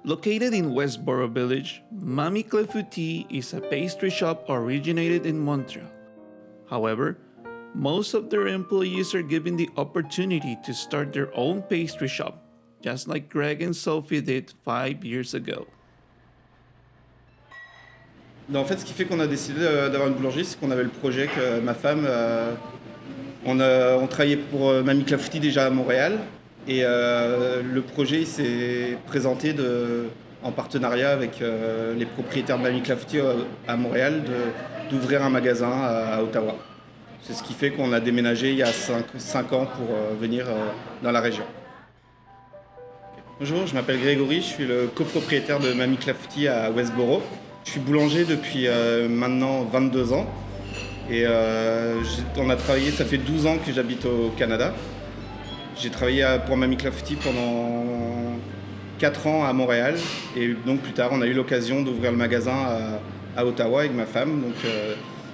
Located in Westboro Village, Mamie Clafoutis is a pastry shop originated in Montreal. However, most of their employees are given the opportunity to start their own pastry shop, just like Greg and Sophie did 5 years ago. En fait, ce qui fait qu'on a décidé d'avoir une boulangerie, c'est qu'on avait le projet que ma femme, on travaillait pour Mamie Clafoutis déjà à Montréal, et le projet s'est présenté en partenariat avec les propriétaires de Mamie Clafoutis à Montréal d'ouvrir un magasin à Ottawa. C'est ce qui fait qu'on a déménagé il y a 5 ans pour venir dans la région. Bonjour, je m'appelle Grégory, je suis le copropriétaire de Mamie Clafoutis à Westboro. Je suis boulanger depuis maintenant 22 ans et on a travaillé, ça fait 12 ans que j'habite au Canada. J'ai travaillé pour Mamie Clafoutis pendant 4 ans à Montréal et donc plus tard on a eu l'occasion d'ouvrir le magasin à Ottawa avec ma femme. Donc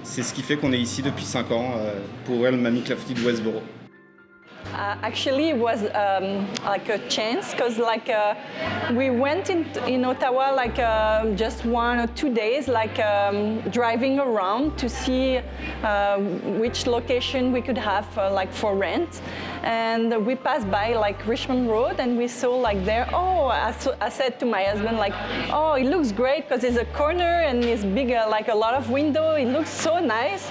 c'est ce qui fait qu'on est ici depuis 5 ans pour ouvrir le Mamie Clafoutis de Westboro. Actually, it was like a chance because we went in Ottawa just 1 or 2 days, driving around to see which location we could have for rent. And we passed by Richmond Road and we saw there. Oh, I said to my husband oh, it looks great because it's a corner and it's big, a lot of window. It looks so nice.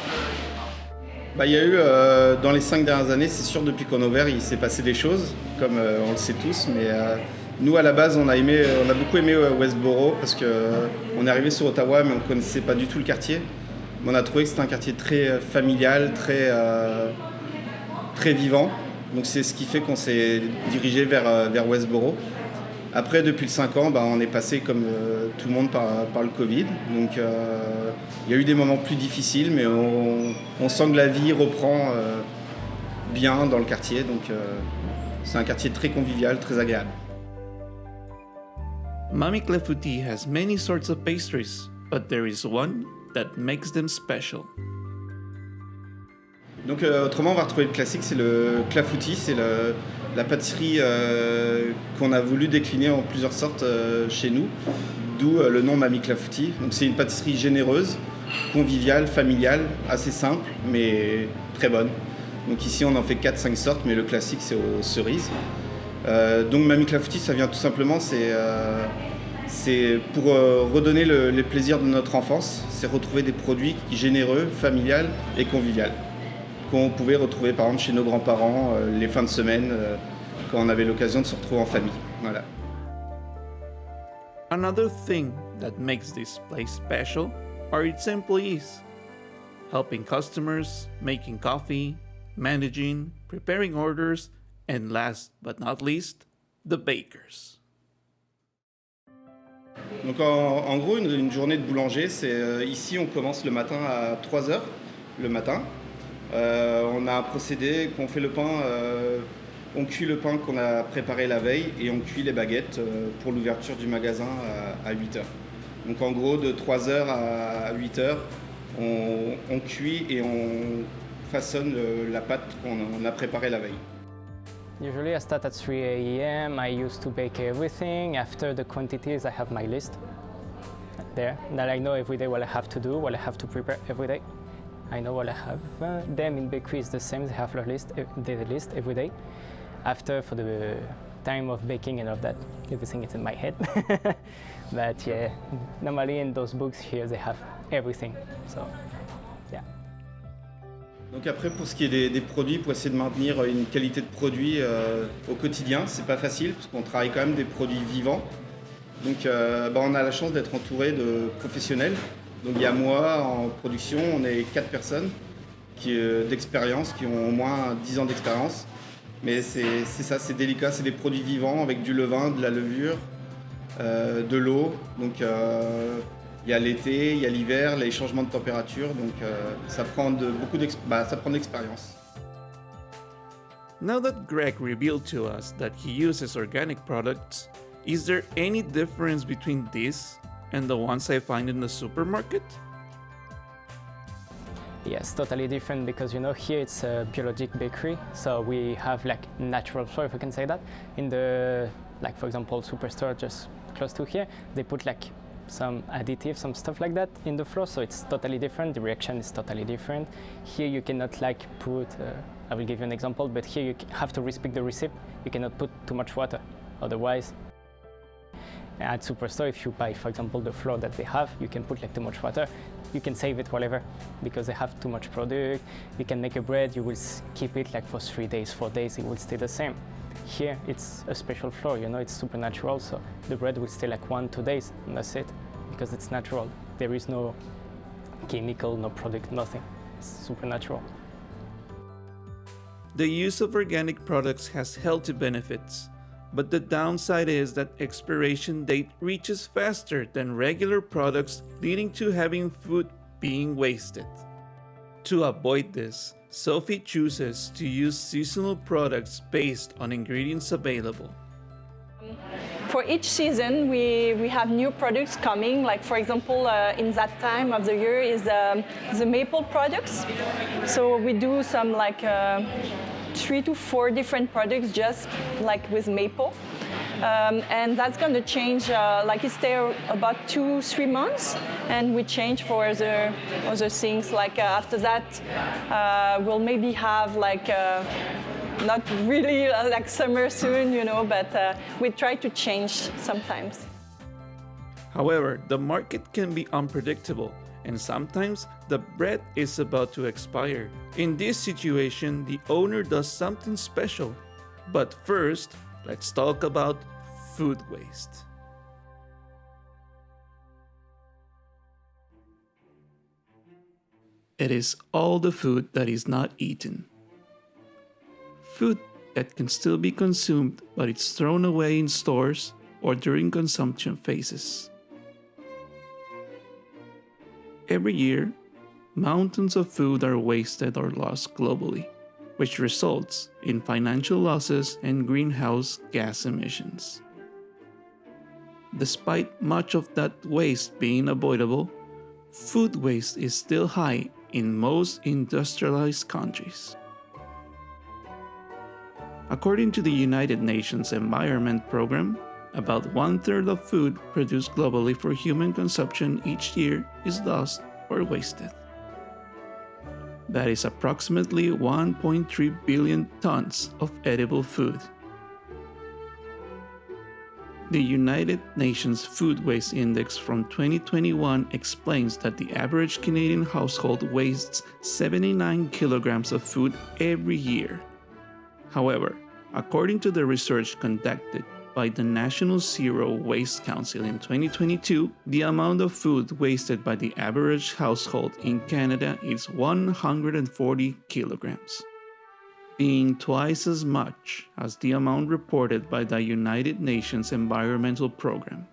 Il y a eu, dans les 5 dernières années, c'est sûr, depuis qu'on a ouvert, il s'est passé des choses, comme on le sait tous, mais nous, à la base, on a beaucoup aimé Westboro, parce qu'on est arrivé sur Ottawa, mais on ne connaissait pas du tout le quartier. Mais on a trouvé que c'était un quartier très familial, très vivant, donc c'est ce qui fait qu'on s'est dirigé vers Westboro. Après, depuis le 5 ans, on est passé comme tout le monde par le Covid. Donc, il y a eu des moments plus difficiles, mais on sent que la vie reprend bien dans le quartier. Donc, c'est un quartier très convivial, très agréable. Mamie Clafoutis has many sorts of pastries, but there is one that makes them special. Donc, autrement, on va retrouver le classique, c'est le clafoutis, c'est la pâtisserie qu'on a voulu décliner en plusieurs sortes chez nous, d'où le nom Mamie Clafoutis. Donc c'est une pâtisserie généreuse, conviviale, familiale, assez simple, mais très bonne. Donc ici on en fait 4-5 sortes, mais le classique c'est aux cerises. Donc Mamie Clafoutis, ça vient tout simplement, c'est pour redonner les plaisirs de notre enfance, c'est retrouver des produits généreux, familiales et conviviales, qu'on pouvait retrouver par exemple chez nos grands-parents les fins de semaine quand on avait l'occasion de se retrouver en famille. Voilà. Another thing that makes this place special are its employees, helping customers, making coffee, managing, preparing orders, and last but not least, the bakers. Donc en gros, une journée de boulanger, c'est ici on commence le matin à 3h le matin. On a un procédé qu'on fait le pain, on cuit le pain qu'on a préparé la veille et on cuit les baguettes pour l'ouverture du magasin à 8h. Donc en gros, de 3h à 8h, on cuit et on façonne la pâte qu'on a préparée la veille. Usually I start at 3 a.m. I used to bake everything. After the quantities, I have my list there. That I know every day what I have to do, what I have to prepare every day. I know what I have. Them in bakery is the same. They have their list every day. After, for the time of baking and all that, everything is in my head. But yeah, normally in those books here, they have everything. So, yeah. Donc après, pour ce qui est des produits, pour essayer de maintenir une qualité de produit au quotidien, c'est pas facile parce qu'on travaille quand même des produits vivants. Donc on a la chance d'être entouré de professionnels. Donc il y a moi en production, on est 4 personnes d'expérience, qui ont au moins 10 ans d'expérience. Mais c'est ça, c'est délicat, c'est des produits vivants avec du levain, de la levure, de l'eau. Donc il y a l'été, il y a l'hiver, les changements de température. Donc ça prend beaucoup d'expérience. Now that Greg revealed to us that he uses organic products, is there any difference between this and the ones I find in the supermarket? Yes, totally different because here it's a biologic bakery, so we have natural flour, if we can say that. In the for example, superstore, just close to here, they put like some additives, some stuff like that in the flour, so it's totally different. The reaction is totally different. Here you cannot like put, I will give you an example, but here you have to respect the recipe. You cannot put too much water, otherwise. At Superstore, if you buy, for example, the flour that they have, you can put like too much water. You can save it whatever, because they have too much product. You can make a bread, you will keep it like for 3 days, 4 days, it will stay the same. Here, it's a special flour, you know, it's super natural, so the bread will stay like 1-2 days, and that's it, because it's natural. There is no chemical, no product, nothing. It's super natural. The use of organic products has healthy benefits, but the downside is that expiration date reaches faster than regular products, leading to having food being wasted. To avoid this, Sophie chooses to use seasonal products based on ingredients available. For each season, we have new products coming. Like for example, in that time of the year is the maple products. So we do some like 3 to 4 different products just like with maple. And that's going to change, like it's there about 2-3 months, and we change for other things. Like after that, we'll maybe have like not really like summer soon, you know, but we try to change sometimes. However, the market can be unpredictable, and sometimes the bread is about to expire. In this situation, the owner does something special. But first, let's talk about food waste. It is all the food that is not eaten. Food that can still be consumed, but it's thrown away in stores or during consumption phases. Every year, mountains of food are wasted or lost globally, which results in financial losses and greenhouse gas emissions. Despite much of that waste being avoidable, food waste is still high in most industrialized countries. According to the United Nations Environment Program, about 1/3 of food produced globally for human consumption each year is lost or wasted. That is approximately 1.3 billion tons of edible food. The United Nations Food Waste Index from 2021 explains that the average Canadian household wastes 79 kilograms of food every year. However, according to the research conducted by the National Zero Waste Council in 2022, the amount of food wasted by the average household in Canada is 140 kilograms, being twice as much as the amount reported by the United Nations Environmental Program.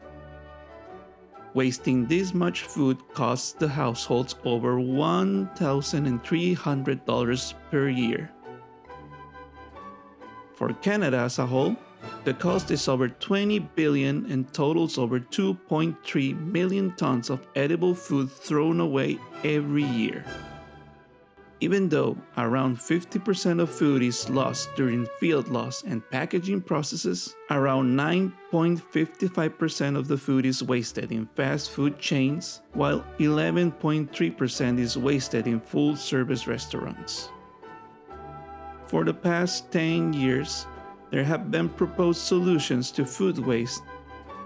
Wasting this much food costs the households over $1,300 per year. For Canada as a whole, the cost is over $20 billion and totals over 2.3 million tons of edible food thrown away every year. Even though around 50% of food is lost during field loss and packaging processes, around 9.55% of the food is wasted in fast food chains, while 11.3% is wasted in full-service restaurants. For the past 10 years, there have been proposed solutions to food waste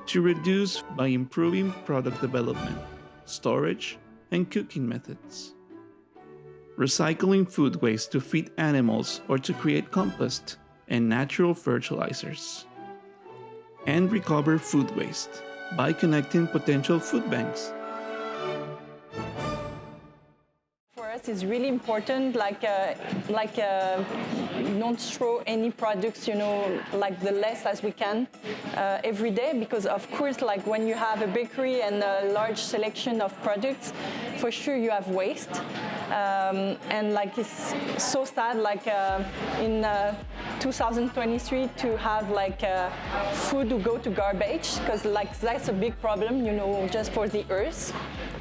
to reduce by improving product development, storage, and cooking methods. Recycling food waste to feed animals or to create compost and natural fertilizers. And recover food waste by connecting potential food banks. It's really important, don't throw any products, like the less as we can every day, because of course, like when you have a bakery and a large selection of products, for sure you have waste, and like it's so sad, like in 2023 to have like food to go to garbage, because like that's a big problem, just for the earth.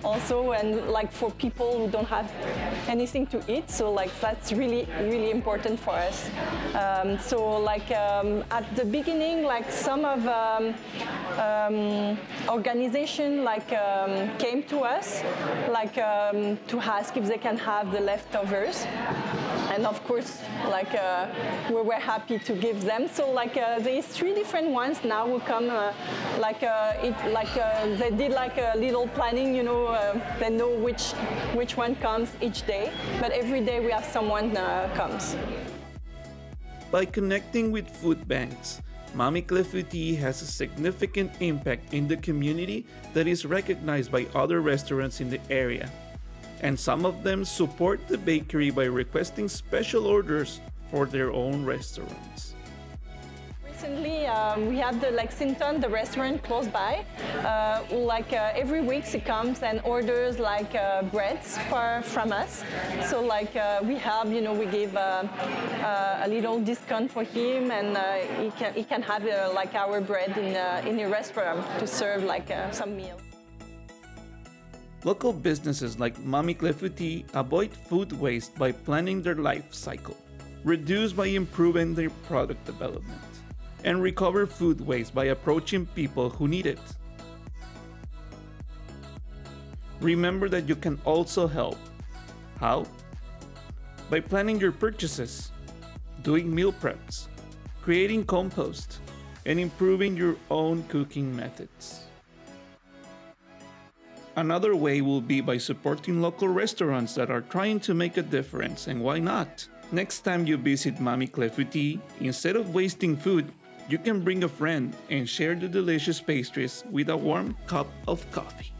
also, and like for people who don't have anything to eat. So like that's really, really important for us. At the beginning, like some of organization came to us to ask if they can have the leftovers, and of course we were happy to give them. So there's 3 different ones now who come they did a little planning, they know which one comes each day, but every day we have someone comes. By connecting with food banks, Mamie Clafoutis has a significant impact in the community that is recognized by other restaurants in the area. And some of them support the bakery by requesting special orders for their own restaurants. Recently, we have the Lexington, the restaurant close by. Every week she comes and orders breads from us. So we have, we give a little discount for him, and he can have our bread in the restaurant to serve some meal. Local businesses like Mamie Clafoutis avoid food waste by planning their life cycle, reduce by improving their product development, and recover food waste by approaching people who need it. Remember that you can also help. How? By planning your purchases, doing meal preps, creating compost, and improving your own cooking methods. Another way will be by supporting local restaurants that are trying to make a difference, and why not? Next time you visit Mamie Clafoutis, instead of wasting food, you can bring a friend and share the delicious pastries with a warm cup of coffee.